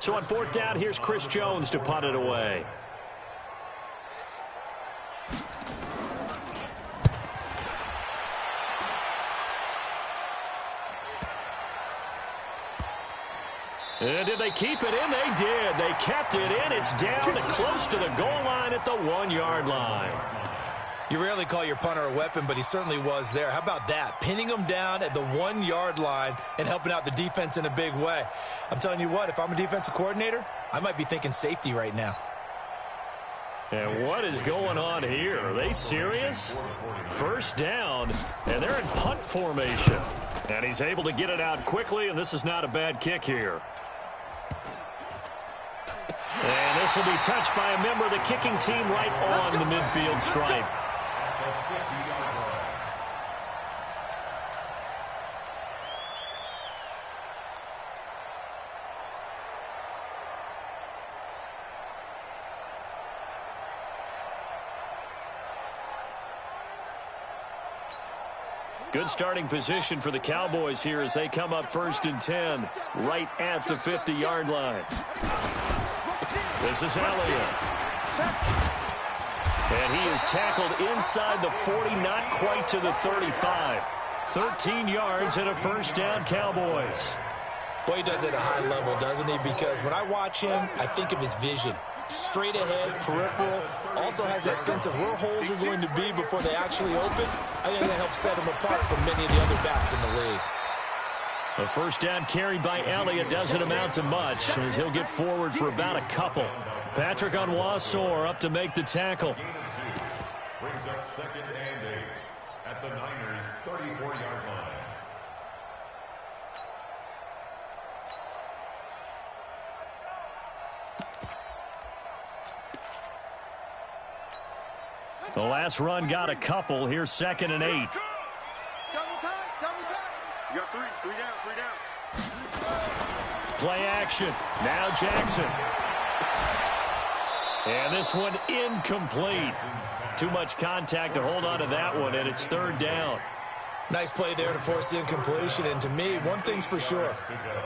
So on fourth down, here's Chris Jones to punt it away. And did they keep it in? They did. They kept it in. It's down close to the goal line at the 1-yard line. You rarely call your punter a weapon, but he certainly was there. How about that? Pinning him down at the 1-yard line and helping out the defense in a big way. I'm telling you what, if I'm a defensive coordinator, I might be thinking safety right now. And what is going on here? Are they serious? First down, and they're in punt formation. And he's able to get it out quickly, and this is not a bad kick here. And this will be touched by a member of the kicking team right on the midfield stripe. Good starting position for the Cowboys here as they come up 1st and 10, right at the 50-yard line. This is Elliott. And he is tackled inside the 40, not quite to the 35. 13 yards and a first down, Cowboys. Boy, he does it at a high level, doesn't he? Because when I watch him, I think of his vision. Straight ahead, peripheral, also has that sense of where holes are going to be before they actually open. I think that helps set him apart from many of the other backs in the league. A first down carried by Elliott doesn't amount to much as he'll get forward for about a couple. Patrick Onwuasor up to make the tackle. Brings up 2nd and 8 at the Niners' 34-yard line. The last run got a couple. Here's 2nd and 8. Double time. You got three down. Play action. Now Jackson. And this one incomplete. Too much contact to hold on to that one, and it's 3rd down. Nice play there to force the incompletion. And to me, one thing's for sure.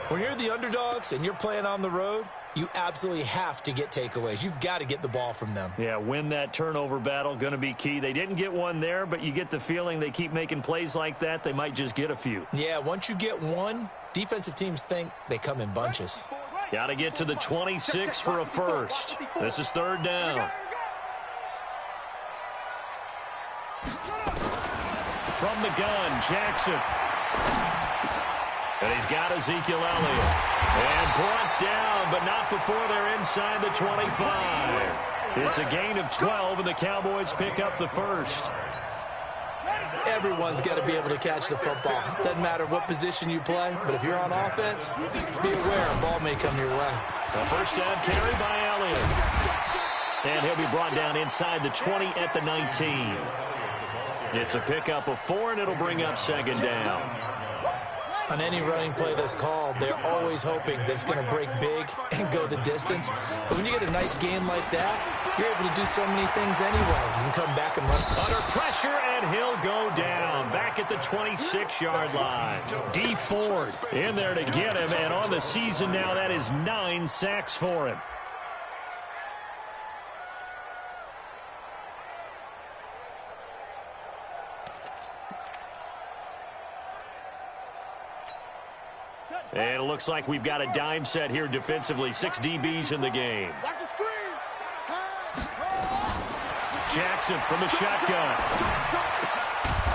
When you're the underdogs and you're playing on the road, you absolutely have to get takeaways. You've got to get the ball from them. Yeah, win that turnover battle, going to be key. They didn't get one there, but you get the feeling they keep making plays like that, they might just get a few. Yeah, once you get one, defensive teams think they come in bunches. Got to get to the 26 for a first. This is 3rd down. From the gun, Jackson. And he's got Ezekiel Elliott. And brought down, but not before they're inside the 25. It's a gain of 12, and the Cowboys pick up the first. Everyone's got to be able to catch the football. Doesn't matter what position you play, but if you're on offense, be aware a ball may come your way. A first down carry by Elliott. And he'll be brought down inside the 20 at the 19. It's a pickup of 4, and it'll bring up 2nd down. On any running play that's called, they're always hoping that it's going to break big and go the distance. But when you get a nice game like that, you're able to do so many things anyway. You can come back and run. Under pressure, and he'll go down. Back at the 26-yard line. D. Ford in there to get him, and on the season now, that is 9 sacks for him. And it looks like we've got a dime set here defensively. 6 DBs in the game. Watch the screen. Jackson from the shotgun.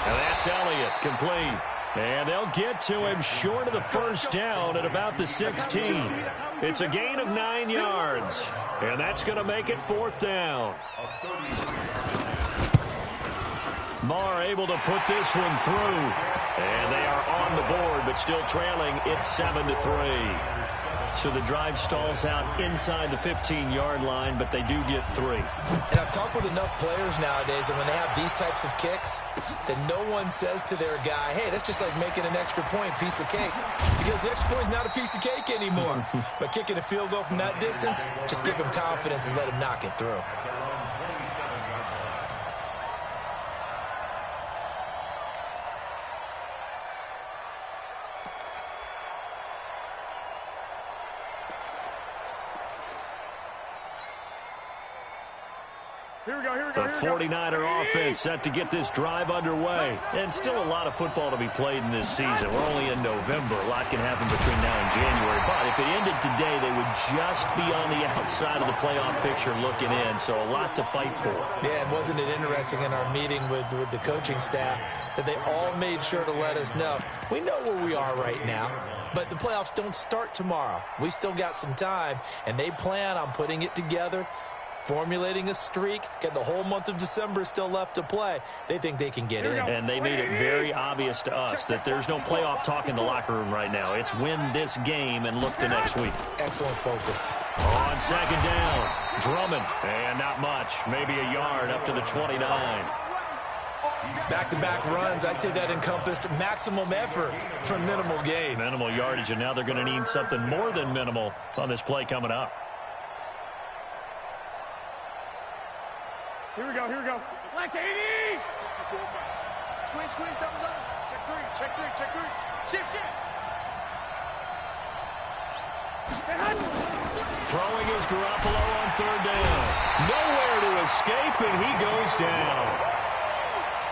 And that's Elliott, complete. And they'll get to him short of the first down at about the 16. It's a gain of 9 yards. And that's going to make it 4th down. Marr able to put this one through. And they are on the board, but still trailing. It's 7-3. So the drive stalls out inside the 15-yard line, but they do get 3. And I've talked with enough players nowadays, and when they have these types of kicks, that no one says to their guy, hey, that's just like making an extra point, piece of cake. Because the extra point is not a piece of cake anymore. But kicking a field goal from that distance, just give him confidence and let him knock it through. The 49er offense set to get this drive underway. And still a lot of football to be played in this season. We're only in November. A lot can happen between now and January. But if it ended today, they would just be on the outside of the playoff picture looking in. So a lot to fight for. Yeah, and wasn't it interesting in our meeting with the coaching staff that they all made sure to let us know, we know where we are right now, but the playoffs don't start tomorrow. We still got some time, and they plan on putting it together, formulating a streak, get the whole month of December still left to play. They think they can get in. And they made it very obvious to us that there's no playoff talk in the locker room right now. It's win this game and look to next week. Excellent focus. On second down, Drummond. And not much, maybe a yard up to the 29. Back-to-back runs, I'd say that encompassed maximum effort for minimal gain. Minimal yardage, and now they're going to need something more than minimal on this play coming up. Here we go. Like 80! Squeeze, double. Check three. Shift. Throwing is Garoppolo on third down. Nowhere to escape, and he goes down.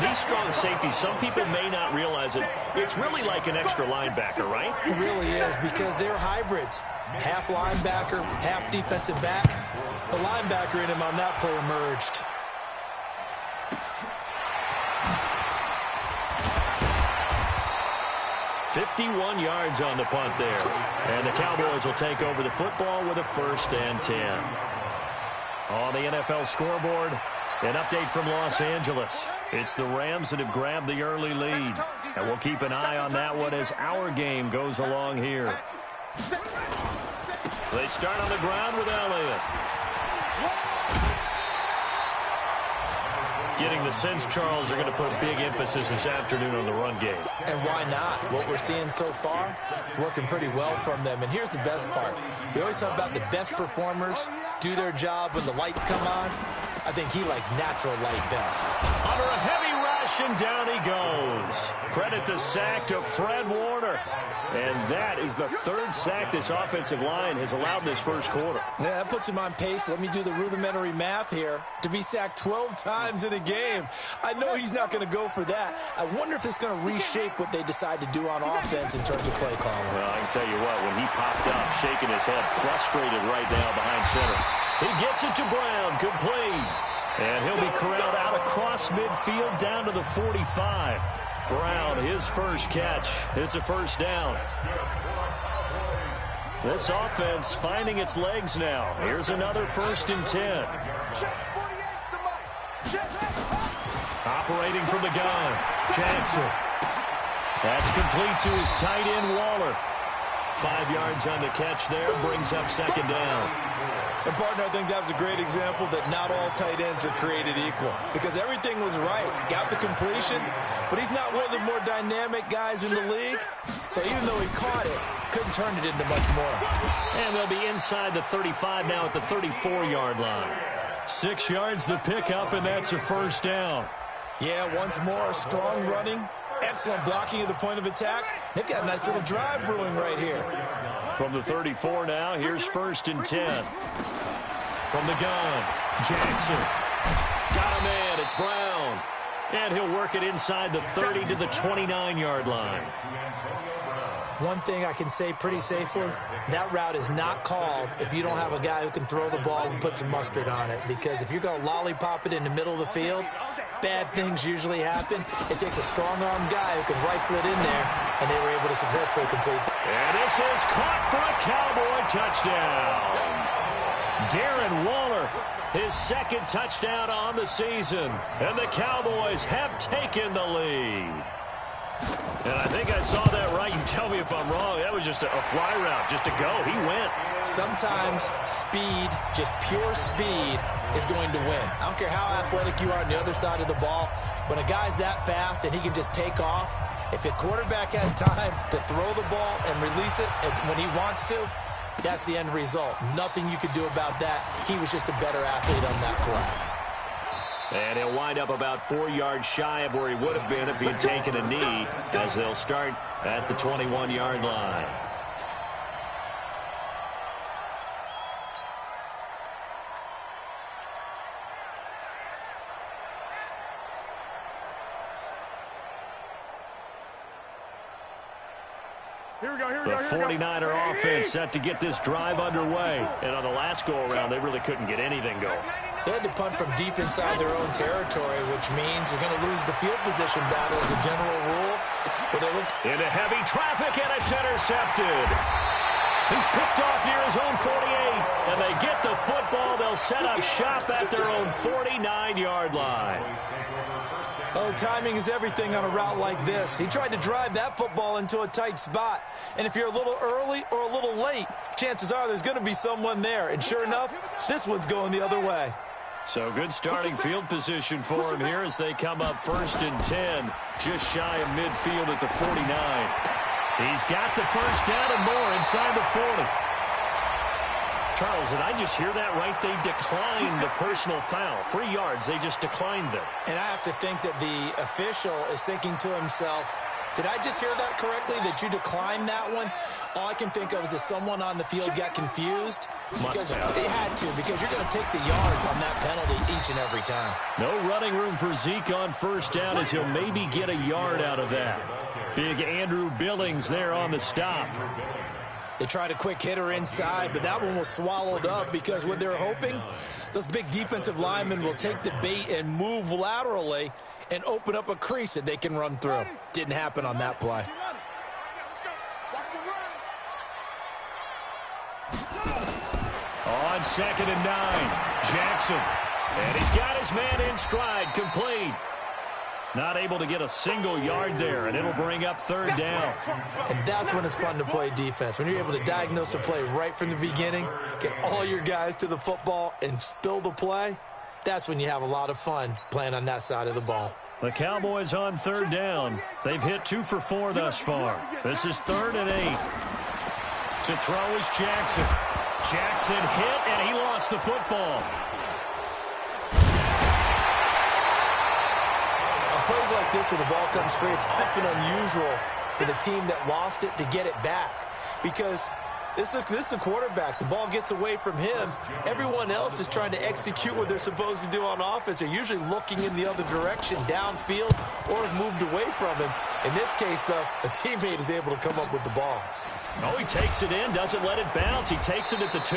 These strong safeties, some people may not realize it. It's really like an extra linebacker, right? It really is, because they're hybrids. Half linebacker, half defensive back. The linebacker in him on that play emerged. "51 yards on the punt there. And the Cowboys will take over the football with a 1st and 10. On the NFL scoreboard, an update from Los Angeles. It's the Rams that have grabbed the early lead. And we'll keep an eye on that one as our game goes along here. They start on the ground with Elliott. Getting the sense, Charles, are going to put big emphasis this afternoon on the run game. And why not? What we're seeing so far is working pretty well from them. And here's the best part. We always talk about the best performers do their job when the lights come on. I think he likes natural light best. Under a heavy rush, and down he goes. Credit the sack to Fred Warner. And that is the 3rd sack this offensive line has allowed this first quarter. Yeah, that puts him on pace. Let me do the rudimentary math here. To be sacked 12 times in a game. I know he's not going to go for that. I wonder if it's going to reshape what they decide to do on offense in terms of play calling. Well, I can tell you what, when he popped up, shaking his head, frustrated right now behind center. He gets it to Brown, complete. And he'll be corralled out across midfield down to the 45. Brown, his first catch. It's a 1st down. This offense finding its legs now. Here's another 1st and 10. Operating from the gun, Jackson. That's complete to his tight end, Waller. 5 yards on the catch there, brings up 2nd down. And, partner, I think that was a great example that not all tight ends are created equal. Because everything was right. Got the completion, but he's not one of the more dynamic guys in the league. So even though he caught it, couldn't turn it into much more. And they'll be inside the 35 now at the 34-yard line. 6 yards the pickup, and that's a 1st down. Yeah, once more, strong running. Excellent blocking at the point of attack. They've got a nice little drive brewing right here. From the 34 now, here's 1st and 10. From the gun, Jackson. Got a man, it's Brown. And he'll work it inside the 30 to the 29-yard line. One thing I can say pretty safely, that route is not called if you don't have a guy who can throw the ball and put some mustard on it. Because if you're going to lollipop it in the middle of the field, bad things usually happen. It takes a strong-arm guy who can rifle it in there, and they were able to successfully complete that. And this is caught for a Cowboy touchdown. Darren Waller, his 2nd touchdown on the season. And the Cowboys have taken the lead. And I think I saw that right. You tell me if I'm wrong. That was just a fly route, just to go. He went. Sometimes speed, just pure speed, is going to win. I don't care how athletic you are on the other side of the ball. When a guy's that fast and he can just take off, if a quarterback has time to throw the ball and release it when he wants to, that's the end result. Nothing you could do about that. He was just a better athlete on that play. And he'll wind up about 4 yards shy of where he would have been if he had taken a knee, as they'll start at the 21-yard line. The 49er offense set to get this drive underway. And on the last go-around, they really couldn't get anything going. They had to punt from deep inside their own territory, which means you're going to lose the field position battle as a general rule. But they look into heavy traffic, and it's intercepted. He's picked off near his own 48, and they get the football. They'll set up shop at their own 49-yard line. Oh, timing is everything on a route like this. He tried to drive that football into a tight spot. And if you're a little early or a little late, chances are there's going to be someone there. And sure enough, this one's going the other way. So good starting field position for him here as they come up 1st and 10, just shy of midfield at the 49. He's got the first down and more inside the 40. Charles, did I just hear that right? They declined the personal foul. 3 yards, they just declined them. And I have to think that the official is thinking to himself, did I just hear that correctly, that you declined that one? All I can think of is that someone on the field got confused. Because they had to, because you're going to take the yards on that penalty each and every time. No running room for Zeke on first down as he'll maybe get a yard out of that. Big Andrew Billings there on the stop. They tried a quick hitter inside, but that one was swallowed up because what they're hoping, those big defensive linemen will take the bait and move laterally and open up a crease that they can run through. Didn't happen on that play. On 2nd and 9, Jackson. And he's got his man in stride, complete. Not able to get a single yard there, and it'll bring up 3rd down. And that's when it's fun to play defense. When you're able to diagnose a play right from the beginning, get all your guys to the football, and spill the play, that's when you have a lot of fun playing on that side of the ball. The Cowboys on 3rd down. They've hit 2 for 4 thus far. This is 3rd and 8. To throw is Jackson. Jackson hit, and he lost the football. Plays like this where the ball comes free, it's often unusual for the team that lost it to get it back because this is a quarterback. The ball gets away from him. Everyone else is trying to execute what they're supposed to do on offense. They're usually looking in the other direction, downfield, or have moved away from him. In this case, though, a teammate is able to come up with the ball. Oh, he takes it in, doesn't let it bounce. He takes it at the 2.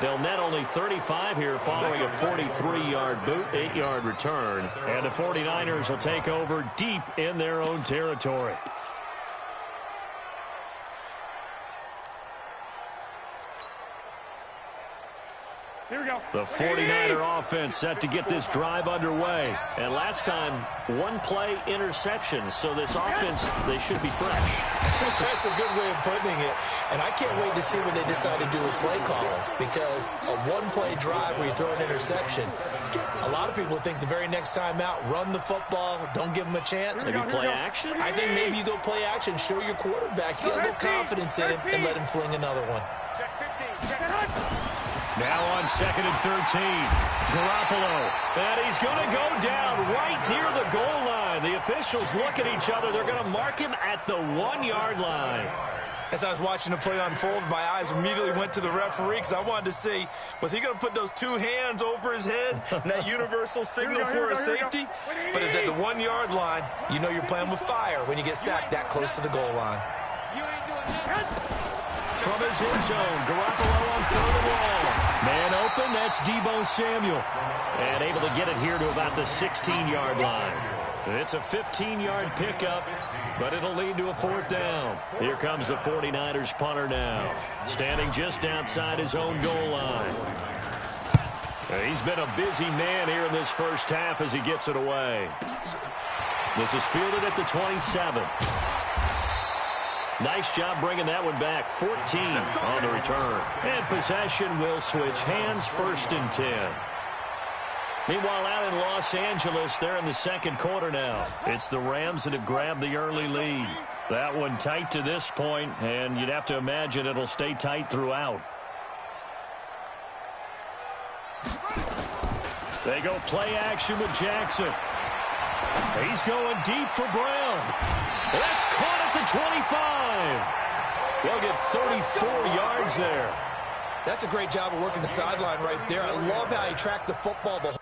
They'll net only 35 here following a 43-yard boot, 8-yard return. And the 49ers will take over deep in their own territory. Here we go. The 49er offense set to get this drive underway. And last time, 1-play interception. So this offense, they should be fresh. That's a good way of putting it. And I can't wait to see what they decide to do with play calling. Because a 1-play drive where you throw an interception, a lot of people think the very next time out, run the football, don't give them a chance. Maybe play action? I think maybe you go play action, show your quarterback, you get a little confidence in him, and let him fling another one. Check 15. Check 1. Now on 2nd and 13, Garoppolo. And he's going to go down right near the goal line. The officials look at each other. They're going to mark him at the 1-yard line. As I was watching the play unfold, my eyes immediately went to the referee because I wanted to see, was he going to put those 2 hands over his head and that universal signal for a safety? But it's at the 1-yard line. You know you're playing with fire when you get sacked that close to the goal line. From his end zone, Garoppolo on 3rd and long. Man open, that's Deebo Samuel. And able to get it here to about the 16-yard line. It's a 15-yard pickup, but it'll lead to a 4th down. Here comes the 49ers punter now, standing just outside his own goal line. He's been a busy man here in this first half as he gets it away. This is fielded at the 27. Nice job bringing that one back. 14 on the return. And possession will switch hands, 1st and 10. Meanwhile, out in Los Angeles, they're in the 2nd quarter now. It's the Rams that have grabbed the early lead. That one tight to this point, and you'd have to imagine it'll stay tight throughout. They go play action with Jackson. He's going deep for Brown. That's caught at the 25. They'll get 34 yards there. That's a great job of working the sideline right there. I love how he tracked the football the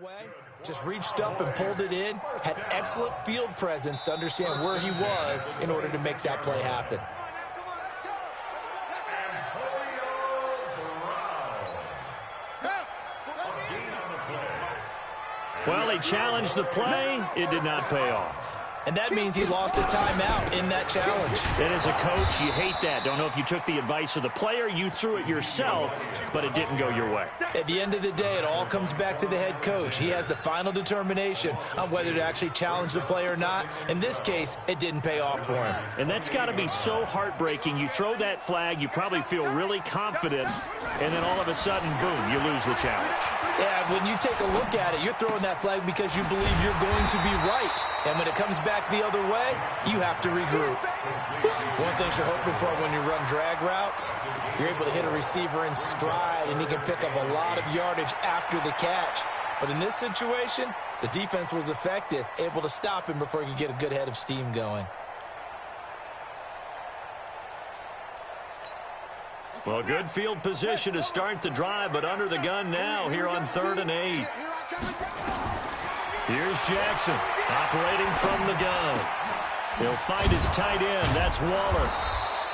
way, just reached up and pulled it in, had excellent field presence to understand where he was in order to make that play happen. Well, he challenged the play. It did not pay off. And that means he lost a timeout in that challenge. And as a coach, you hate that. Don't know if you took the advice of the player, you threw it yourself, but it didn't go your way. At the end of the day, it all comes back to the head coach. He has the final determination on whether to actually challenge the play or not. In this case, it didn't pay off for him. And that's got to be so heartbreaking. You throw that flag, you probably feel really confident, and then all of a sudden, boom, you lose the challenge. Yeah, when you take a look at it, you're throwing that flag because you believe you're going to be right. And when it comes back the other way, you have to regroup. One thing you're hoping for when you run drag routes, you're able to hit a receiver in stride, and he can pick up a lot of yardage after the catch. But in this situation, the defense was effective, able to stop him before he could get a good head of steam going. Well, good field position to start the drive, but under the gun now here on 3rd and 8. Here's Jackson operating from the gun. He'll find his tight end. That's Waller.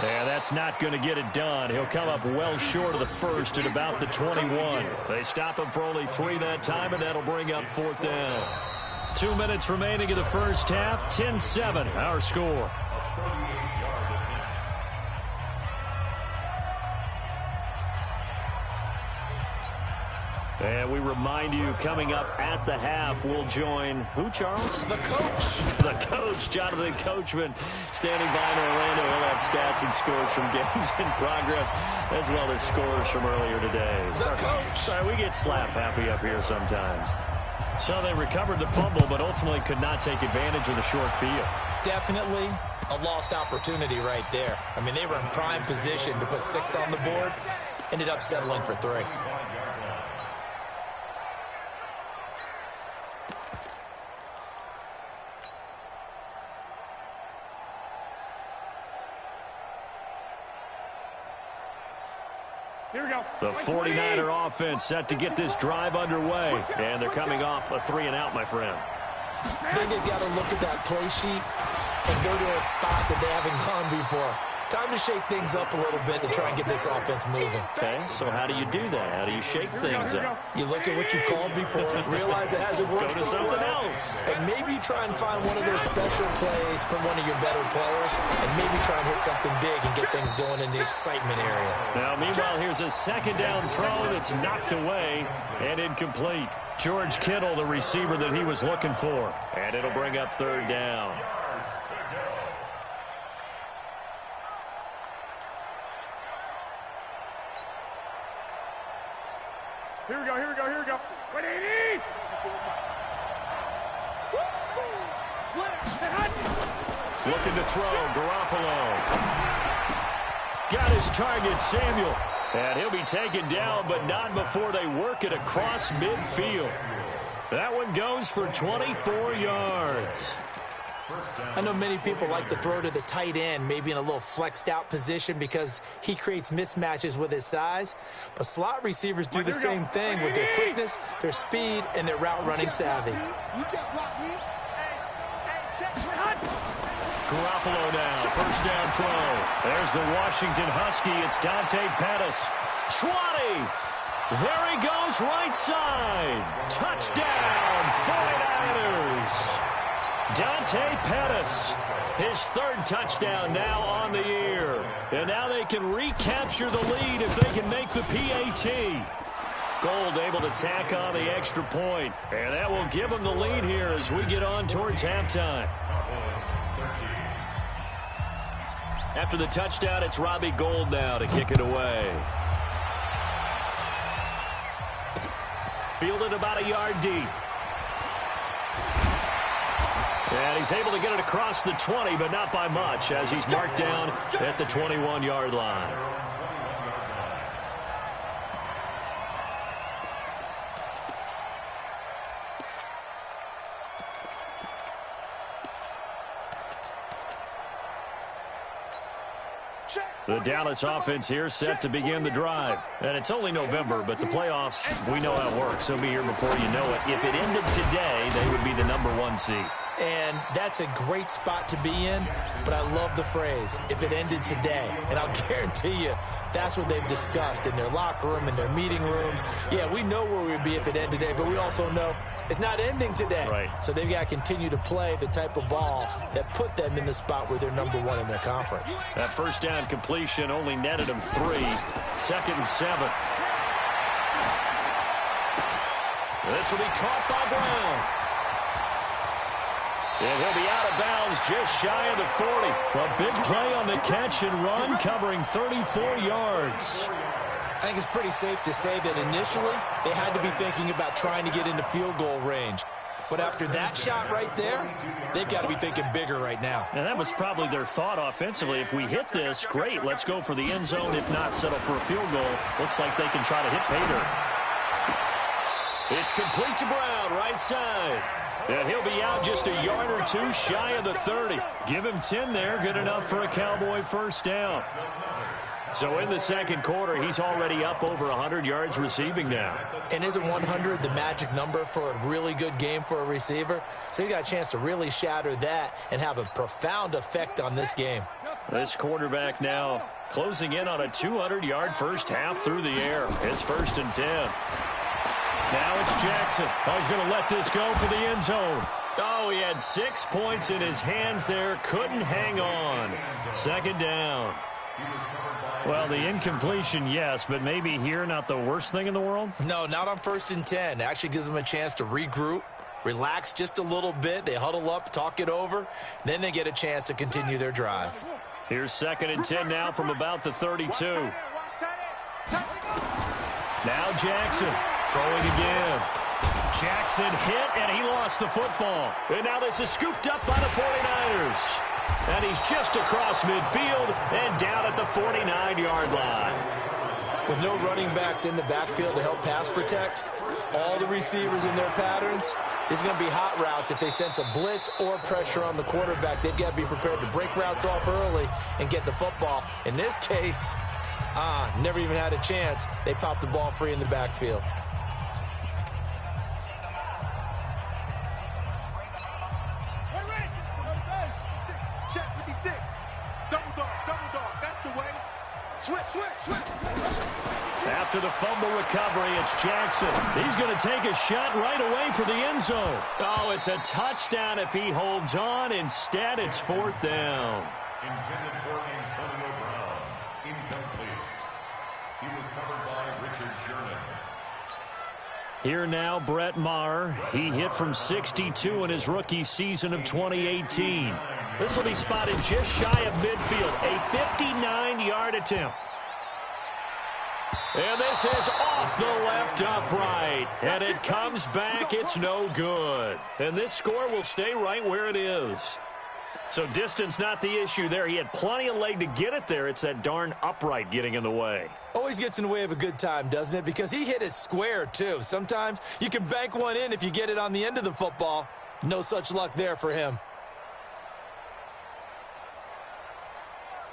Yeah, that's not going to get it done. He'll come up well short of the first at about the 21. They stop him for only 3 that time, and that'll bring up 4th down. 2 minutes remaining in the first half. 10-7, our score. And we remind you, coming up at the half, we'll join who, Charles? The coach. The coach, Jonathan Coachman, standing by in Orlando. He'll have stats and scores from games in progress, as well as scores from earlier today. The coach. Sorry, we get slap happy up here sometimes. So they recovered the fumble, but ultimately could not take advantage of the short field. Definitely a lost opportunity right there. I mean, they were in prime position to put 6 on the board, ended up settling for 3. Here we go. The 49er offense set to get this drive underway. And they're coming off a 3-and-out, my friend. I think they've got to look at that play sheet and go to a spot that they haven't gone before. Time to shake things up a little bit to try and get this offense moving. Okay, so how do you do that? How do you shake things up? You look at what you called before, realize it hasn't worked Go to so something well, else. and maybe try and find one of those special plays from one of your better players, and maybe try and hit something big and get things going in the excitement area. Now, meanwhile, here's a 2nd down throw that's knocked away and incomplete. George Kittle, the receiver that he was looking for. And it'll bring up 3rd down. Here we go, here we go, here we go. 180! Looking to throw, Garoppolo. Got his target, Samuel. And he'll be taken down, but not before they work it across midfield. That one goes for 24 yards. I know many people like to throw to the tight end, maybe in a little flexed out position because he creates mismatches with his size. But slot receivers do the same thing with their quickness, their speed, and their route running savvy. Garoppolo now, 1st down throw. There's the Washington Husky. It's Dante Pettis. 20. There he goes, right side. Touchdown, 49ers. Dante Pettis, his 3rd touchdown now on the year. And now they can recapture the lead if they can make the PAT. Gold able to tack on the extra point. And that will give them the lead here as we get on towards halftime. After the touchdown, it's Robbie Gould now to kick it away. Fielded about a yard deep. And he's able to get it across the 20, but not by much, as he's marked down at the 21-yard line. The Dallas offense here set to begin the drive. And it's only November, but the playoffs, we know how it works. They'll be here before you know it. If it ended today, they would be the #1 seed. And that's a great spot to be in, but I love the phrase, if it ended today. And I'll guarantee you, that's what they've discussed in their locker room, in their meeting rooms. Yeah, we know where we'd be if it ended today, but we also know it's not ending today. Right. So they've got to continue to play the type of ball that put them in the spot where they're #1 in their conference. That first down completion only netted them 3. 2nd and 7. This will be caught by Brown. And he'll be out of bounds just shy of the 40. A big play on the catch and run, covering 34 yards. I think it's pretty safe to say that initially they had to be thinking about trying to get into field goal range. But after that shot right there, they've got to be thinking bigger right now. And that was probably their thought offensively. If we hit this, great, let's go for the end zone. If not, settle for a field goal. Looks like they can try to hit pay dirt. It's complete to Brown, right side. And he'll be out just a yard or 2 shy of the 30. Give him 10 there, good enough for a Cowboy first down. So in the second quarter, he's already up over 100 yards receiving now. And isn't 100 the magic number for a really good game for a receiver? So he got a chance to really shatter that and have a profound effect on this game. This quarterback now closing in on a 200-yard first half through the air. It's 1st and 10. Now it's Jackson. Oh, he's going to let this go for the end zone. Oh, he had 6 points in his hands there. Couldn't hang on. 2nd down. Well, the incompletion, yes, but maybe here not the worst thing in the world? No, not on 1st and 10. It actually gives them a chance to regroup, relax just a little bit. They huddle up, talk it over. Then they get a chance to continue their drive. Here's 2nd and 10 now from about the 32. Now Jackson. Throwing again. Jackson hit, and he lost the football. And now this is scooped up by the 49ers. And he's just across midfield and down at the 49-yard line. With no running backs in the backfield to help pass protect, all the receivers in their patterns, it's going to be hot routes. If they sense a blitz or pressure on the quarterback, they've got to be prepared to break routes off early and get the football. In this case, never even had a chance. They popped the ball free in the backfield. After the fumble recovery, it's Jackson. He's going to take a shot right away for the end zone. Oh, it's a touchdown if he holds on. Instead, it's 4th down. Intended for Antonio Brown. Incomplete. He was covered by Richard Sherman. Here now, Brett Maher. He hit from 62 in his rookie season of 2018. This will be spotted just shy of midfield. A 59-yard attempt. And this is off the left upright. And it comes back. It's no good. And this score will stay right where it is. So distance not the issue there. He had plenty of leg to get it there. It's that darn upright getting in the way. Always gets in the way of a good time, doesn't it? Because he hit it square, too. Sometimes you can bank one in if you get it on the end of the football. No such luck there for him.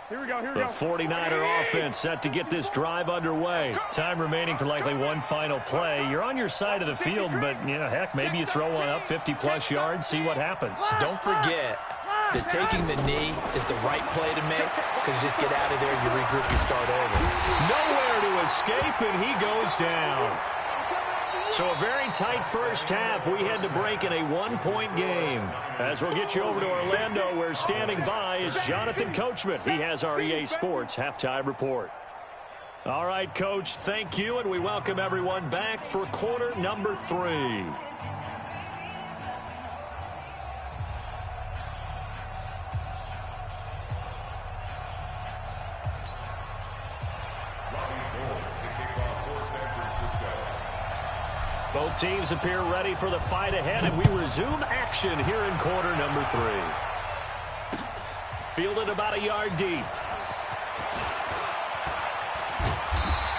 Here we go. The 49er offense set to get this drive underway. Time remaining for likely one final play. You're on your side of the field, but, you know, heck, maybe you throw one up 50-plus yards, see what happens. Don't forget that taking the knee is the right play to make, because you just get out of there, you regroup, you start over. Nowhere to escape, and he goes down. So a very tight first half. We had to break in a one-point game. As we'll get you over to Orlando, where standing by is Jonathan Coachman. He has our EA Sports halftime report. All right, Coach, thank you, and we welcome everyone back for quarter number 3. Both teams appear ready for the fight ahead, and we resume action here in quarter number 3. Fielded about a yard deep.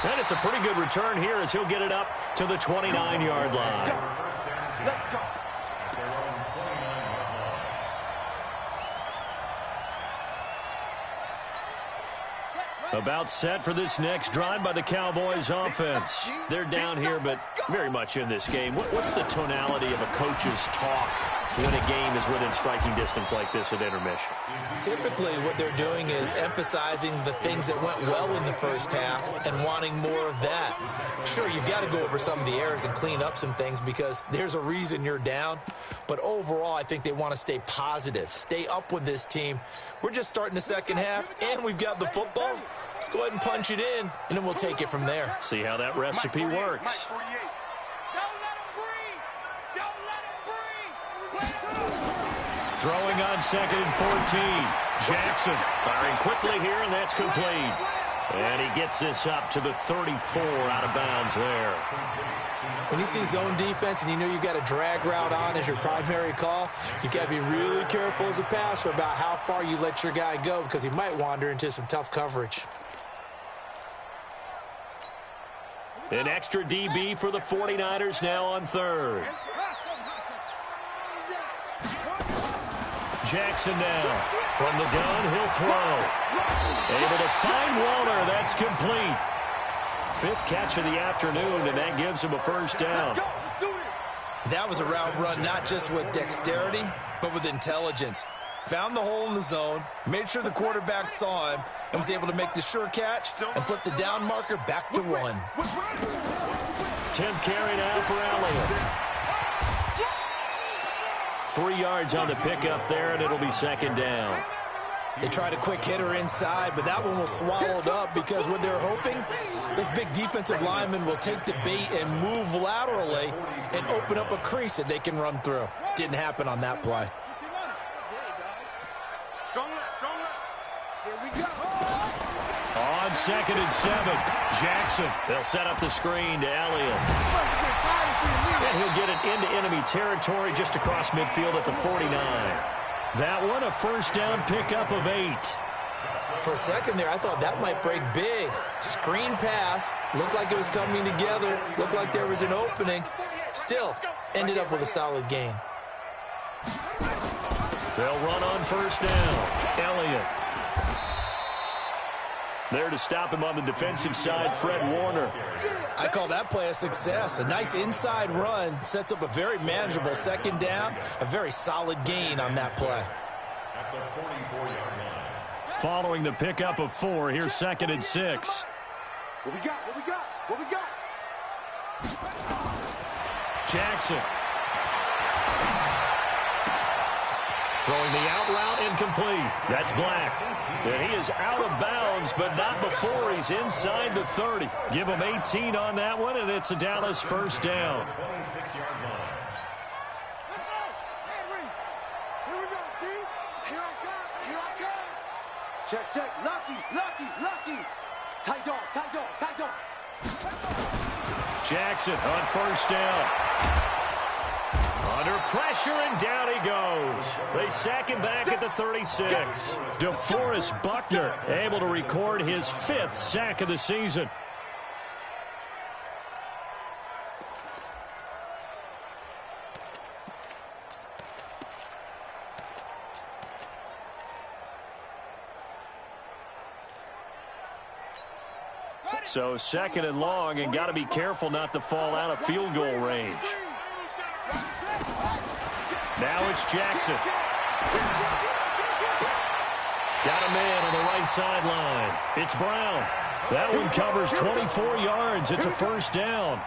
And it's a pretty good return here as he'll get it up to the 29-yard line. Let's go. About set for this next drive by the Cowboys offense. They're down here, but very much in this game. What's the tonality of a coach's talk when a game is within striking distance like this at intermission? Typically, what they're doing is emphasizing the things that went well in the first half and wanting more of that. Sure, you've got to go over some of the errors and clean up some things because there's a reason you're down. But overall, I think they want to stay positive, stay up with this team. We're just starting the second half, and we've got the football. Let's go ahead and punch it in, and then we'll take it from there. See how that recipe works. Throwing on 2nd and 14. Jackson firing quickly here, and that's complete. And he gets this up to the 34 out of bounds there. When you see zone defense and you know you've got a drag route on as your primary call, you've got to be really careful as a passer about how far you let your guy go because he might wander into some tough coverage. An extra DB for the 49ers now on 3rd. Jackson now. From the gun, he'll throw. Able to find Walter. That's complete. 5th catch of the afternoon, and that gives him a first down. That was a route run not just with dexterity, but with intelligence. Found the hole in the zone, made sure the quarterback saw him, and was able to make the sure catch and flip the down marker back to 1. 10th carry now for Elliott. 3 yards on the pickup there, and it'll be 2nd down. They tried a quick hitter inside, but that one was swallowed up because what they're hoping, those big defensive linemen will take the bait and move laterally and open up a crease that they can run through. Didn't happen on that play. On 2nd and 7, Jackson. They'll set up the screen to Elliott. And he'll get it into enemy territory just across midfield at the 49. That one, a first down pickup of 8. For a second there, I thought that might break big. Screen pass, looked like it was coming together, looked like there was an opening. Still, ended up with a solid gain. They'll run on first down. Elliott. There to stop him on the defensive side, Fred Warner. I call that play a success. A nice inside run sets up a very manageable 2nd down. A very solid gain on that play. Following the pickup of 4, here's 2nd and 6. What we got? What we got? What we got? Jackson. Throwing the out route incomplete. That's Black. And he is out of bounds, but not before he's inside the 30. Give him 18 on that one, and it's a Dallas first down. Let's go. Henry. Here we go, team. Here I come. Here I come. Check, check. Lucky, lucky, lucky. Tight dog, tight dog, tight dog. Jackson on first down. Under pressure, and down he goes. They sack him back at the 36. DeForest Buckner able to record his 5th sack of the season. So 2nd and long, and got to be careful not to fall out of field goal range. Now it's Jackson. Got a man on the right sideline. It's Brown. That one covers 24 yards. It's a first down.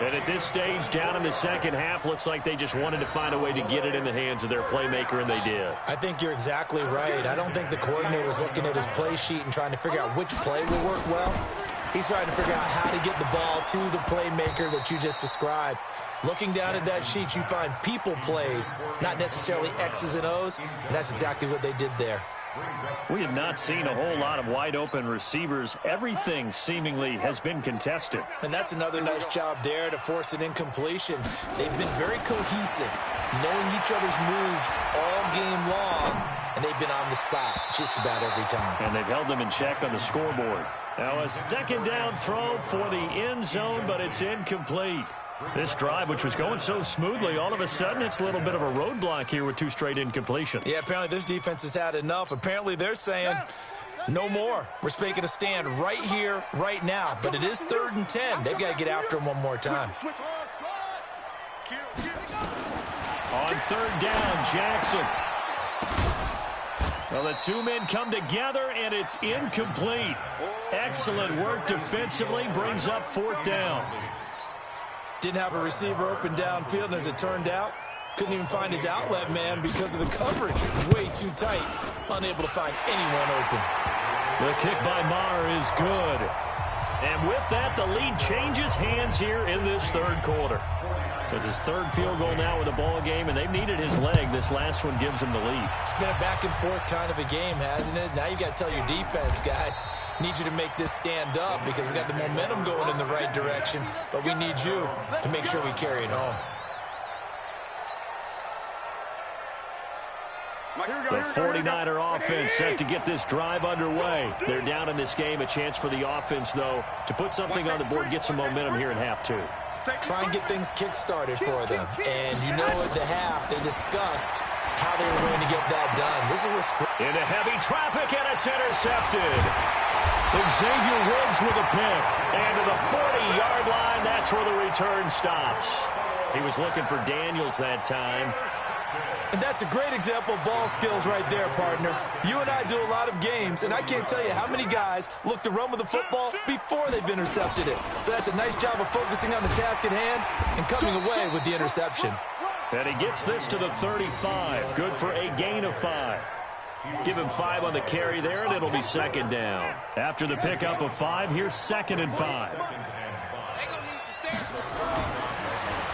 And at this stage, down in the second half, looks like they just wanted to find a way to get it in the hands of their playmaker, and they did. I think you're exactly right. I don't think the coordinator's looking at his play sheet and trying to figure out which play will work well. He's trying to figure out how to get the ball to the playmaker that you just described. Looking down at that sheet, you find people plays, not necessarily X's and O's, and that's exactly what they did there. We have not seen a whole lot of wide-open receivers. Everything seemingly has been contested. And that's another nice job there to force an incompletion. They've been very cohesive, knowing each other's moves all game long, and they've been on the spot just about every time. And they've held them in check on the scoreboard. Now a second down throw for the end zone, but it's incomplete. This drive, which was going so smoothly, all of a sudden it's a little bit of a roadblock here with 2 straight incompletions. Yeah, apparently this defense has had enough. Apparently they're saying, No more. We're making a stand right here, right now. But it is 3rd and 10. They've got to get after him one more time. On 3rd down, Jackson. Well, the two men come together, and it's incomplete. Excellent work defensively, brings up 4th down. Didn't have a receiver open downfield, and as it turned out, couldn't even find his outlet man because of the coverage. It was way too tight, unable to find anyone open. The kick by Maher is good. And with that, the lead changes hands here in this 3rd quarter. So it's his 3rd field goal now with the ball game, and they've needed his leg. This last one gives him the lead. It's been a back-and-forth kind of a game, hasn't it? Now you got to tell your defense, guys, need you to make this stand up because we got the momentum going in the right direction, but we need you to make sure we carry it home. The 49er offense set to get this drive underway. They're down in this game. A chance for the offense, though, to put something on the board, get some momentum here in half 2. Try and get things kick-started for them. And you know at the half, they discussed how they were going to get that done. This is into heavy traffic, and it's intercepted. Xavier Woods with a pick. And to the 40-yard line, that's where the return stops. He was looking for Daniels that time. And that's a great example of ball skills right there, partner. You and I do a lot of games, and I can't tell you how many guys look to run with the football before they've intercepted it. So that's a nice job of focusing on the task at hand and coming away with the interception. And he gets this to the 35. Good for a gain of 5. Give him 5 on the carry there, and it'll be 2nd down. After the pickup of 5, here's 2nd and 5.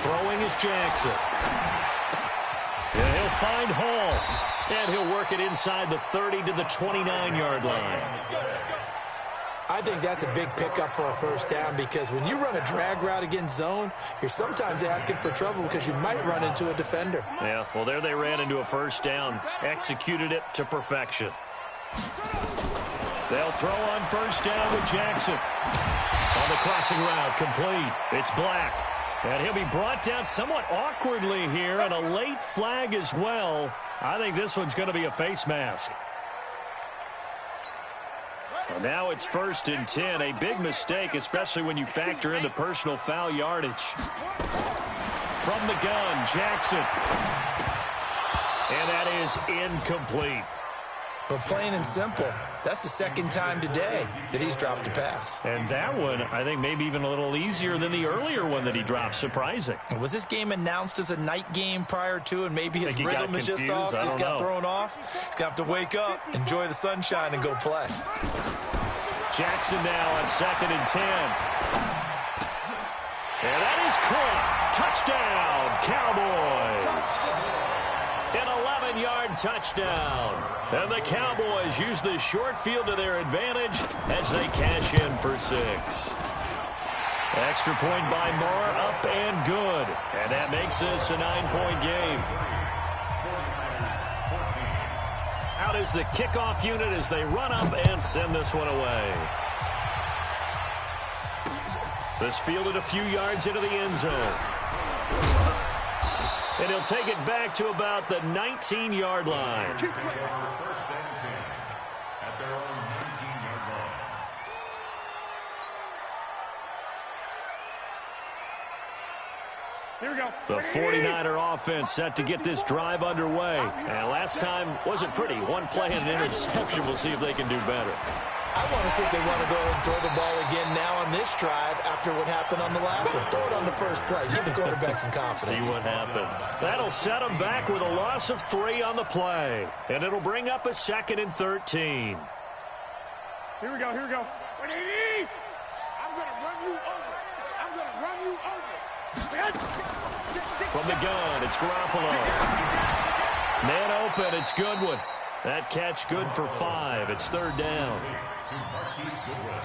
Throwing is Jackson. And he'll find Hall. And he'll work it inside the 30 to the 29-yard line. I think that's a big pickup for a 1st down because when you run a drag route against zone, you're sometimes asking for trouble because you might run into a defender. Yeah, well, there they ran into a 1st down. Executed it to perfection. They'll throw on 1st down with Jackson. On the crossing route, complete. It's Black. And he'll be brought down somewhat awkwardly here, and a late flag as well. I think this one's going to be a face mask. Well, now it's 1st and 10. A big mistake, especially when you factor in the personal foul yardage. From the gun, Jackson. And that is incomplete. Well, plain and simple, that's the 2nd time today that he's dropped a pass. And that one, I think, maybe even a little easier than the earlier one that he dropped. Surprising. Was this game announced as a night game prior to, and maybe his rhythm is just off? He just got thrown off. He's going to have to wake up, enjoy the sunshine, and go play. Jackson now on 2nd and 10. And that is caught. Touchdown, Cowboys. An 11-yard touchdown. And the Cowboys use the short field to their advantage as they cash in for 6. Extra point by Maher, up and good. And that makes this a 9-point game. Out is the kickoff unit as they run up and send this one away. This fielded a few yards into the end zone. And he'll take it back to about the 19-yard line. First and 10 at their own 19-yard line. Here we go. The 49er offense set to get this drive underway. And last time wasn't pretty. One play and an interception. We'll see if they can do better. I want to see if they want to go ahead and throw the ball again now on this drive after what happened on the last one. Throw it on the first play. Give the quarterback some confidence. See what happens. That'll set them back with a loss of 3 on the play. And it'll bring up a 2nd and 13. Here we go. Here we go. I'm going to run you over. I'm going to run you over. From the gun, it's Garoppolo. Man open, it's Goodwin. That catch good for 5. It's 3rd down. To Marquise Goodwin.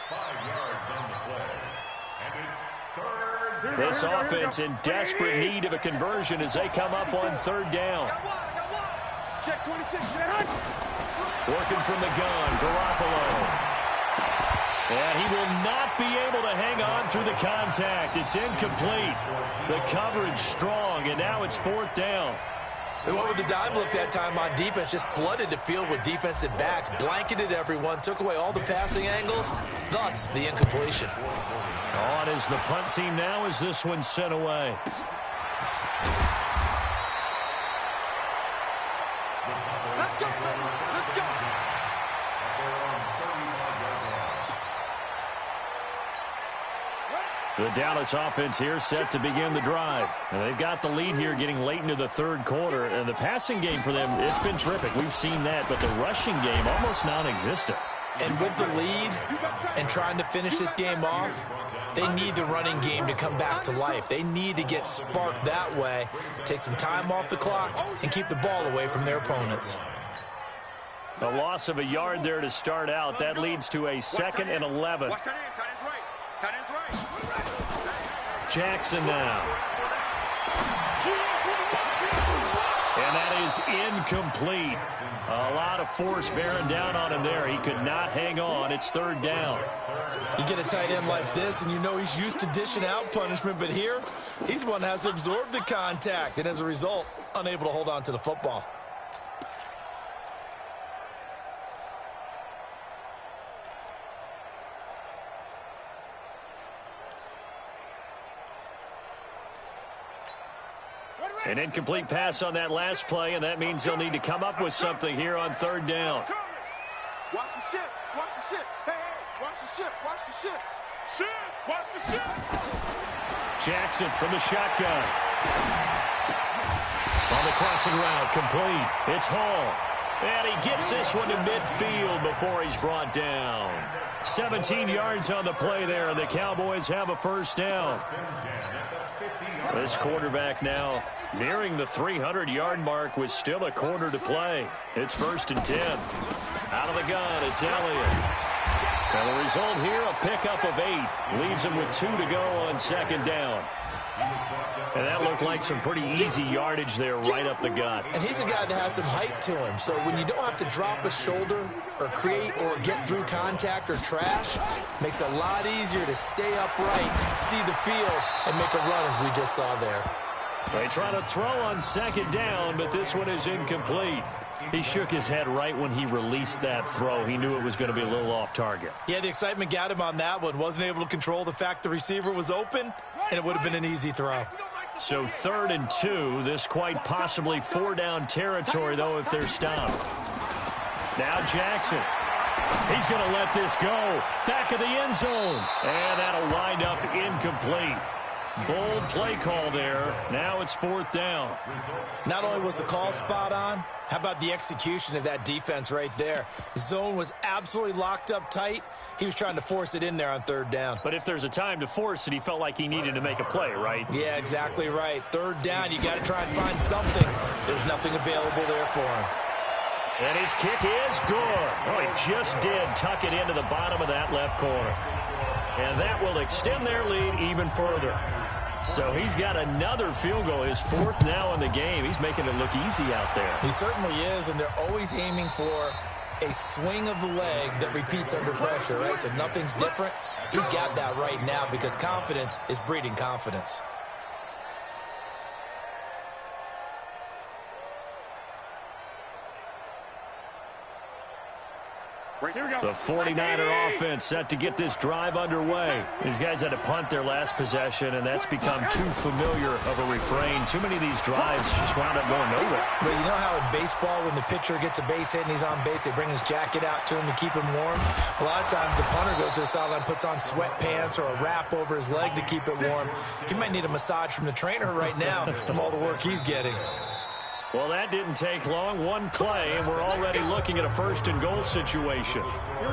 5 yards on the play. And it's 3rd. This offense in desperate need of a conversion as they come up on 3rd down. Check 26. Working from the gun, Garoppolo. And he will not be able to hang on through the contact. It's incomplete. The coverage strong, and now it's 4th down. They went with the dime look that time on defense, just flooded the field with defensive backs, blanketed everyone, took away all the passing angles, thus the incompletion. On is the punt team now as this one's sent away. Let's go, baby. Let's go. The Dallas offense here set to begin the drive. And they've got the lead here getting late into the third quarter. And the passing game for them, it's been terrific. We've seen that, but the rushing game almost non-existent. And with the lead and trying to finish this game off, they need the running game to come back to life. They need to get sparked that way, take some time off the clock, and keep the ball away from their opponents. A loss of a yard there to start out. That leads to a 2nd and 11. Watch that end. Tight end's right. Jackson now. And that is incomplete. A lot of force bearing down on him there. He could not hang on. It's 3rd down. You get a tight end like this, and you know he's used to dishing out punishment, but here, he's the one that has to absorb the contact, and as a result, unable to hold on to the football. An incomplete pass on that last play, and that means they'll need to come up with something here on 3rd down. Watch the ship. Watch the ship. Hey, watch the ship. Watch the ship. Ship. Watch the ship. Jackson from the shotgun. On the crossing route, complete. It's Hall. And he gets this one to midfield before he's brought down. 17 yards on the play there, and the Cowboys have a 1st down. This quarterback now nearing the 300-yard mark with still a quarter to play. It's 1st and 10. Out of the gun, it's Elliott. And the result here, a pickup of 8. Leaves him with 2 to go on 2nd down. And that looked like some pretty easy yardage there right up the gut. And he's a guy that has some height to him, so when you don't have to drop a shoulder or create or get through contact or trash, makes it a lot easier to stay upright, see the field, and make a run as we just saw there. They try to throw on 2nd down, but this one is incomplete. He shook his head right when he released that throw. He knew it was going to be a little off target. Yeah, the excitement got him on that one. Wasn't able to control the fact the receiver was open, and it would have been an easy throw. So 3rd and 2. This quite possibly 4-down territory, though, if they're stopped. Now Jackson. He's going to let this go. Back of the end zone. And that'll wind up incomplete. Bold play call there. Now it's 4th down. Not only was the call spot on, how about the execution of that defense right there? The zone was absolutely locked up tight. He was trying to force it in there on 3rd down. But if there's a time to force it, he felt like he needed to make a play, right? Yeah, exactly right. 3rd down, you got to try and find something. There's nothing available there for him. And his kick is good. Oh, he just did tuck it into the bottom of that left corner. And that will extend their lead even further. So he's got another field goal, his 4th now in the game. He's making it look easy out there. He certainly is, and they're always aiming for a swing of the leg that repeats under pressure, right? So nothing's different. He's got that right now because confidence is breeding confidence. The 49er offense set to get this drive underway. These guys had to punt their last possession, and that's become too familiar of a refrain. Too many of these drives just wound up going nowhere. Well, you know how in baseball, when the pitcher gets a base hit and he's on base, they bring his jacket out to him to keep him warm? A lot of times the punter goes to the sideline, puts on sweatpants or a wrap over his leg to keep it warm. He might need a massage from the trainer right now from all the work he's getting. Well, that didn't take long. One play, and we're already looking at a 1st and goal situation.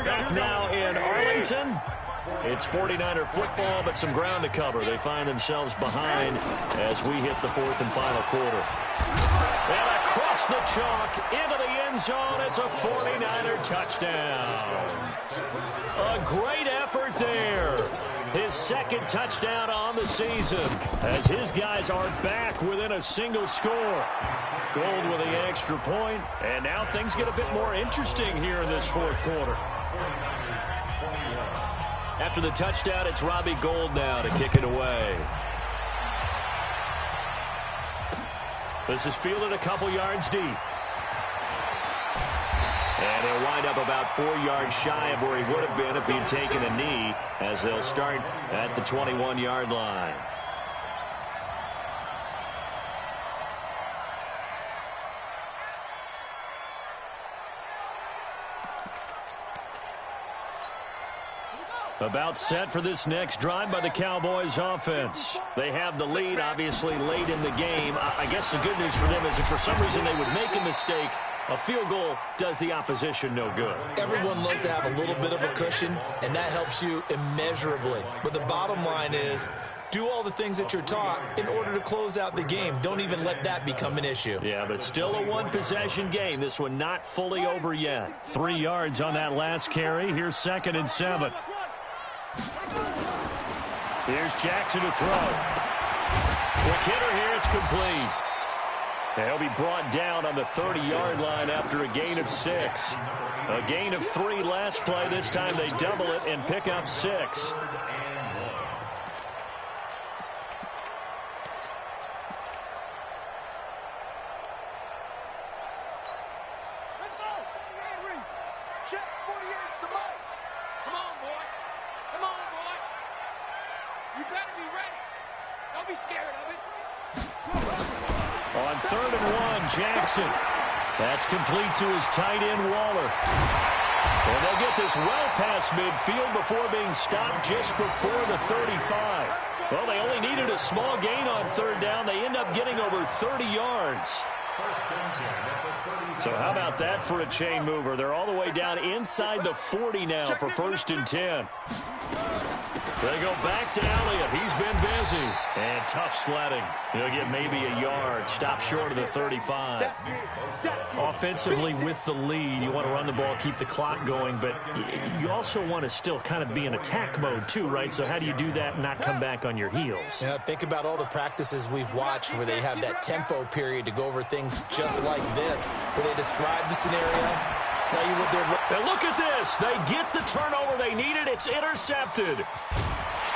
Back now in Arlington. It's 49er football, but some ground to cover. They find themselves behind as we hit the 4th and final quarter. And across the chalk, into the end zone, it's a 49er touchdown. A great effort there. His 2nd touchdown on the season as his guys are back within a single score. Gold with the extra point, and now things get a bit more interesting here in this 4th quarter. After the touchdown, it's Robbie Gould now to kick it away. This is fielded a couple yards deep. And he'll wind up about 4 yards shy of where he would have been if he'd taken a knee, as they'll start at the 21-yard line. About set for this next drive by the Cowboys offense. They have the lead, obviously, late in the game. I guess the good news for them is if for some reason they would make a mistake, a field goal does the opposition no good. Everyone loves to have a little bit of a cushion, and that helps you immeasurably. But the bottom line is, do all the things that you're taught in order to close out the game. Don't even let that become an issue. Yeah, but still a one-possession game. This one not fully over yet. 3 yards on that last carry. Here's 2nd and 7. Here's Jackson to throw. Quick hitter here. It's complete. He'll be brought down on the 30-yard line after a gain of 6. A gain of 3 last play. This time they double it and pick up 6. On 3rd and 1, Jackson. That's complete to his tight end, Waller. And they'll get this well past midfield before being stopped just before the 35. Well, they only needed a small gain on 3rd down. They end up getting over 30 yards. So how about that for a chain mover? They're all the way down inside the 40 now for 1st and 10. They go back to Elliott. He's been busy. And tough sledding. He'll get maybe a yard. Stop short of the 35. Offensively with the lead, you want to run the ball, keep the clock going, but you also want to still kind of be in attack mode too, right? So how do you do that and not come back on your heels? Yeah, think about all the practices we've watched where they have that tempo period to go over things just like this, where they describe the scenario, tell you what they're... And look at this. They get the turnover they needed. It's intercepted.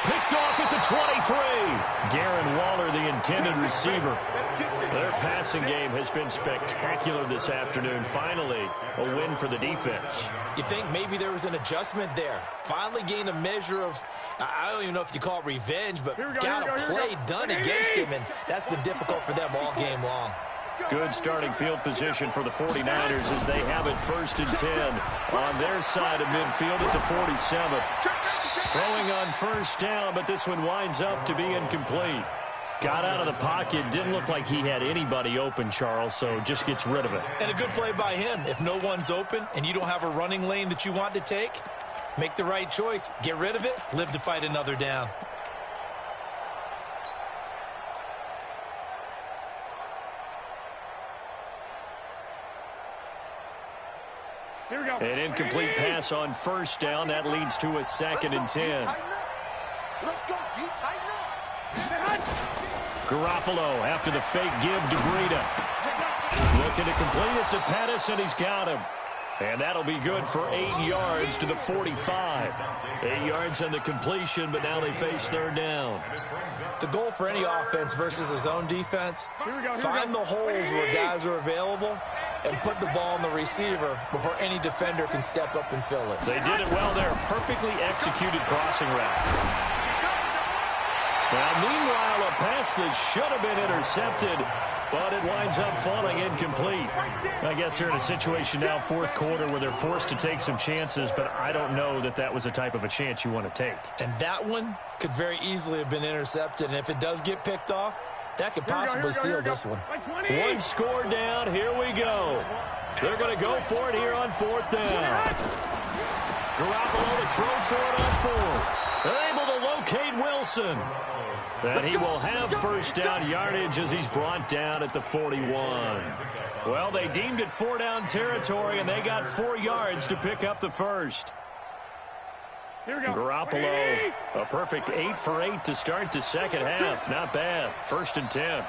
Picked off at the 23. Darren Waller, the intended receiver. Their passing game has been spectacular this afternoon. Finally, a win for the defense. You think maybe there was an adjustment there. Finally gained a measure of, I don't even know if you call it revenge, but got a play done against him, and that's been difficult for them all game long. Good starting field position for the 49ers as they have it 1st and 10 on their side of midfield at the 47. Throwing on 1st down, but this one winds up to be incomplete. Got out of the pocket, didn't look like he had anybody open, Charles, so just gets rid of it. And a good play by him. If no one's open and you don't have a running lane that you want to take, make the right choice. Get rid of it, live to fight another down. Here we go. An incomplete pass on 1st down. That leads to a 2nd and 10. Let's go. You tighten up. Garoppolo after the fake give to Breida. Looking to complete it to Pettis, and he's got him. And that'll be good for 8 yards to the 45. 8 yards on the completion, but now they face 3rd down. The goal for any offense versus a zone defense, find the holes where guys are available and put the ball on the receiver before any defender can step up and fill it. They did it well there. Perfectly executed crossing route. Now, meanwhile, a pass that should have been intercepted, but it winds up falling incomplete. I guess they're in a situation now, 4th quarter, where they're forced to take some chances, but I don't know that that was the type of a chance you want to take. And that one could very easily have been intercepted, and if it does get picked off, that could possibly seal this one. One score down. Here we go. They're going to go for it here on 4th down. Garoppolo to throw for it on 4th. They're able to locate Wilson. And he will have 1st down yardage as he's brought down at the 41. Well, they deemed it 4-down territory, and they got 4 yards to pick up the 1st. Garoppolo, a perfect 8 for 8 to start the 2nd half. Not bad. 1st and 10.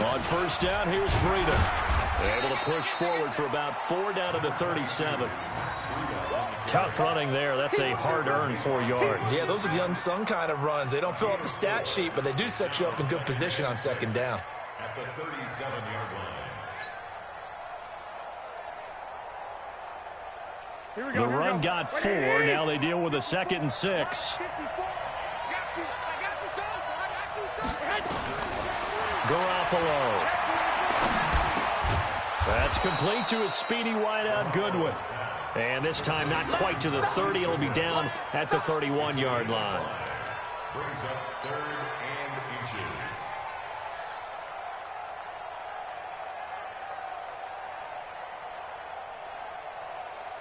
On 1st down, here's Breida. Able to push forward for about 4 down to the 37. Tough running there. That's a hard-earned 4 yards. Yeah, those are the unsung kind of runs. They don't fill up the stat sheet, but they do set you up in good position on 2nd down. the 37-yard line. The run got 4. Now they deal with a 2nd and 6. Garoppolo. That's complete to a speedy wideout Goodwin. And this time not quite to the 30. It'll be down at the 31-yard line. Brings up 3rd and inches.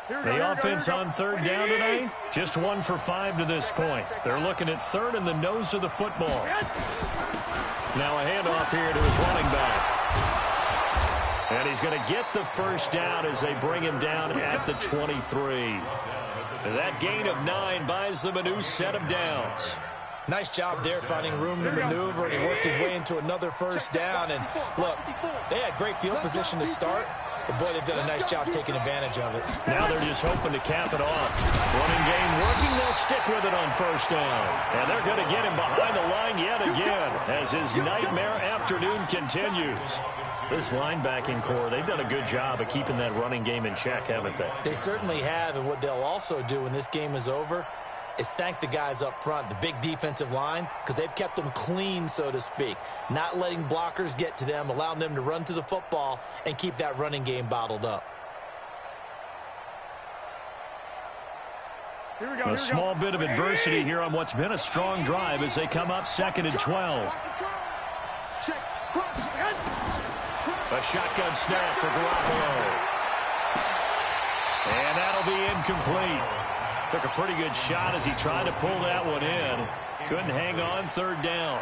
The offense on 3rd down tonight, just 1 for 5 to this point. They're looking at 3rd in the nose of the football. Now a handoff here to his running back. And he's going to get the first down as they bring him down at the 23. That gain of 9 buys them a new set of downs. Nice job there finding room to maneuver, and he worked his way into another first down. And look, they had great field position to start, but boy, they've done a nice job taking advantage of it. Now they're just hoping to cap it off. Running game working, they'll stick with it on first down. And they're going to get him behind the line yet again as his nightmare afternoon continues. This linebacking core, they've done a good job of keeping that running game in check, haven't they? They certainly have, and what they'll also do when this game is over is thank the guys up front, the big defensive line, because they've kept them clean, so to speak, not letting blockers get to them, allowing them to run to the football and keep that running game bottled up. A small bit of adversity here on what's been a strong drive as they come up 2nd and 12. A shotgun snap for Garoppolo. And that'll be incomplete. Took a pretty good shot as he tried to pull that one in. Couldn't hang on 3rd down.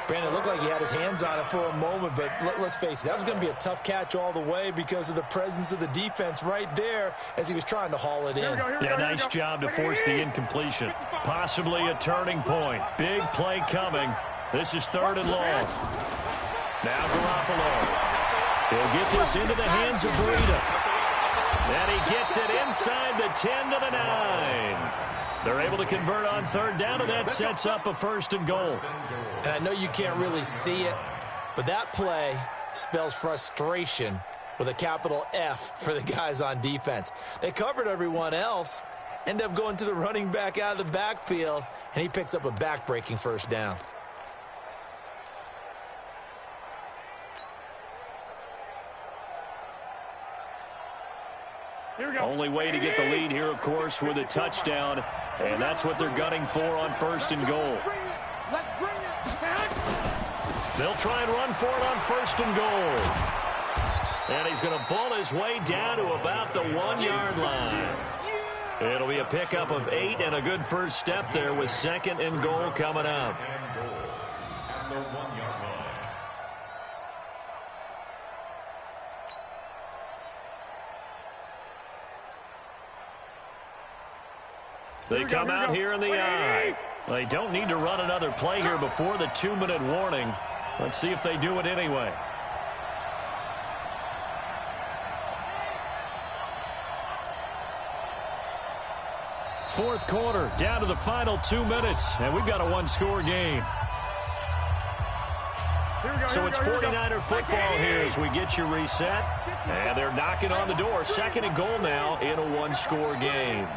Brandon, it looked like he had his hands on it for a moment, but let's face it, that was going to be a tough catch all the way because of the presence of the defense right there as he was trying to haul it in. Yeah, nice job to force the incompletion. Possibly a turning point. Big play coming. This is 3rd and long. Now Garoppolo. He'll get this into the hands of Breida. And he gets it inside the 10 to the 9. They're able to convert on 3rd down, and that sets up a 1st and goal. And I know you can't really see it, but that play spells frustration with a capital F for the guys on defense. They covered everyone else, end up going to the running back out of the backfield, and he picks up a back-breaking 1st down. Only way to get the lead here, of course, with a touchdown. And that's what they're gunning for on 1st and goal. They'll try and run for it on 1st and goal. And he's going to bull his way down to about the 1-yard line. It'll be a pickup of 8 and a good first step there with 2nd and goal coming up. They come out here in the eye. They don't need to run another play here before the 2-minute warning. Let's see if they do it anyway. Fourth quarter, down to the final 2 minutes, and we've got a 1-score game. So it's 49er football here as we get you reset. And they're knocking on the door. 2nd and goal now in a 1-score game.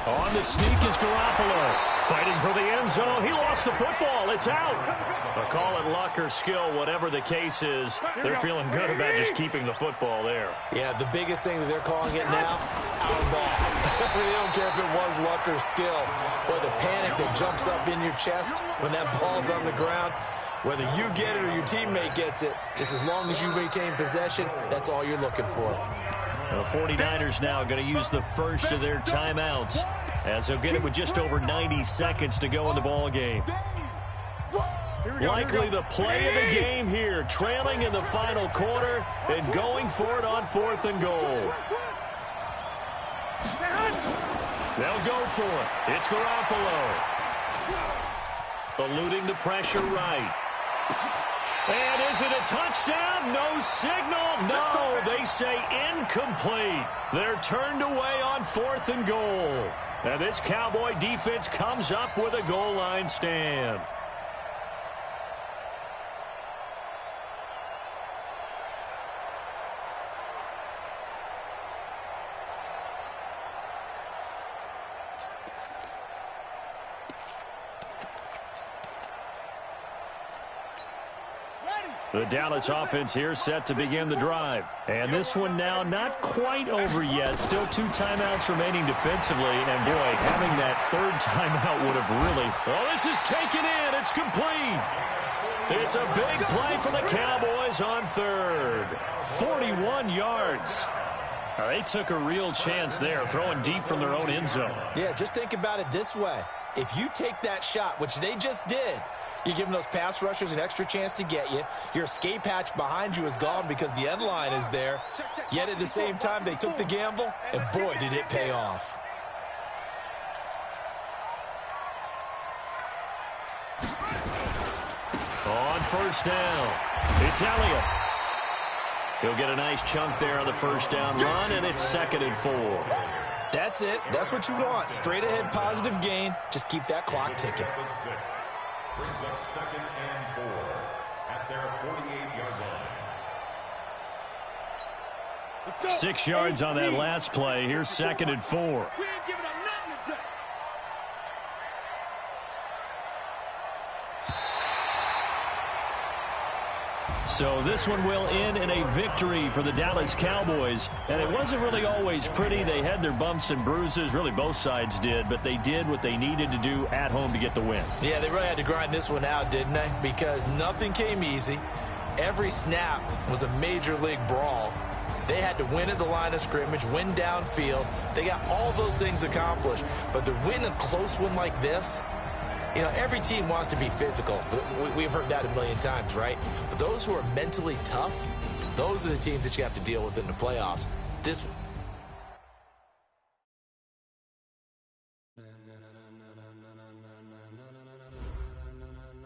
On the sneak is Garoppolo. Fighting for the end zone. He lost the football. It's out. Call it luck or skill, whatever the case is. They're feeling good about just keeping the football there. Yeah, the biggest thing that they're calling it now, our ball. They don't care if it was luck or skill. But the panic that jumps up in your chest when that ball's on the ground, whether you get it or your teammate gets it, just as long as you retain possession, that's all you're looking for. The 49ers now going to use the first of their timeouts as they'll get it with just over 90 seconds to go in the ball game. Likely the play of the game here, trailing in the final quarter and going for it on 4th and goal. They'll go for it. It's Garoppolo. Eluding the pressure right. And is it a touchdown? No signal. No, they say incomplete. They're turned away on 4th and goal. Now this Cowboy defense comes up with a goal line stand. The Dallas offense here set to begin the drive. And this one now not quite over yet. Still 2 timeouts remaining defensively. And, boy, having that 3rd timeout would have really... Oh, this is taken in. It's complete. It's a big play for the Cowboys on 3rd. 41 yards. They took a real chance there, throwing deep from their own end zone. Yeah, just think about it this way. If you take that shot, which they just did, you're giving those pass rushers an extra chance to get you. Your escape hatch behind you is gone because the end line is there. Yet at the same time, they took the gamble, and boy, did it pay off. On 1st down, it's Elliott. He'll get a nice chunk there on the 1st down run, and it's 2nd and 4. That's it. That's what you want. Straight ahead positive gain. Just keep that clock ticking. Brings up 2nd and 4 at their 48-yard line. 6 yards on that last play. Here's 2nd and 4. We ain't giving up nothing today. So this one will end in a victory for the Dallas Cowboys. And it wasn't really always pretty. They had their bumps and bruises. Really, both sides did. But they did what they needed to do at home to get the win. Yeah, they really had to grind this one out, didn't they? Because nothing came easy. Every snap was a major league brawl. They had to win at the line of scrimmage, win downfield. They got all those things accomplished. But to win a close one like this, you know, every team wants to be physical. We've heard that a million times, right? But those who are mentally tough, those are the teams that you have to deal with in the playoffs. This.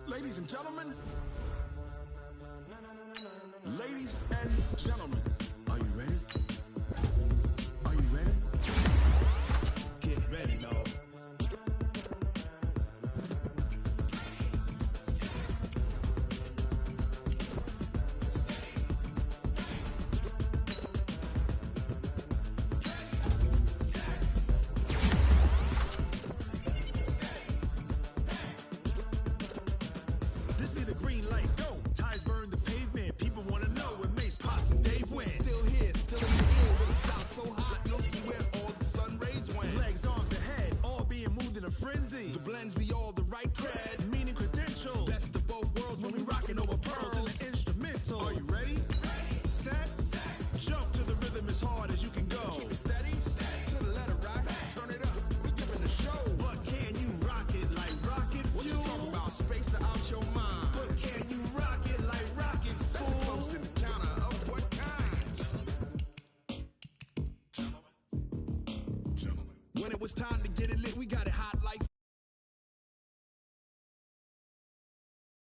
Ladies and gentlemen, ladies and gentlemen, are you ready? Are you ready? Get ready, dog. This be the green light, go. Ties burn the pavement. People want to know when Mace, Potts, and Dave win. Still here, still in the air. With a style so hot, you'll see where all the sun rays went. Legs, arms, ahead, all being moved in a frenzy. The blends be all the right cred, meaning credentials. Best of both worlds when we rocking over pearls in the instrumental. Are you ready? Set, jump to the rhythm as hard as you can go. Keep it steady, to the letter right. Turn it up, we giving the show. But can you rock it like rocket fuel? What you talking about? Space out your mind. But can you rock it like rockets, fool? That's a close encounter of what kind? Gentlemen. When it was time to get it lit, we got it hot like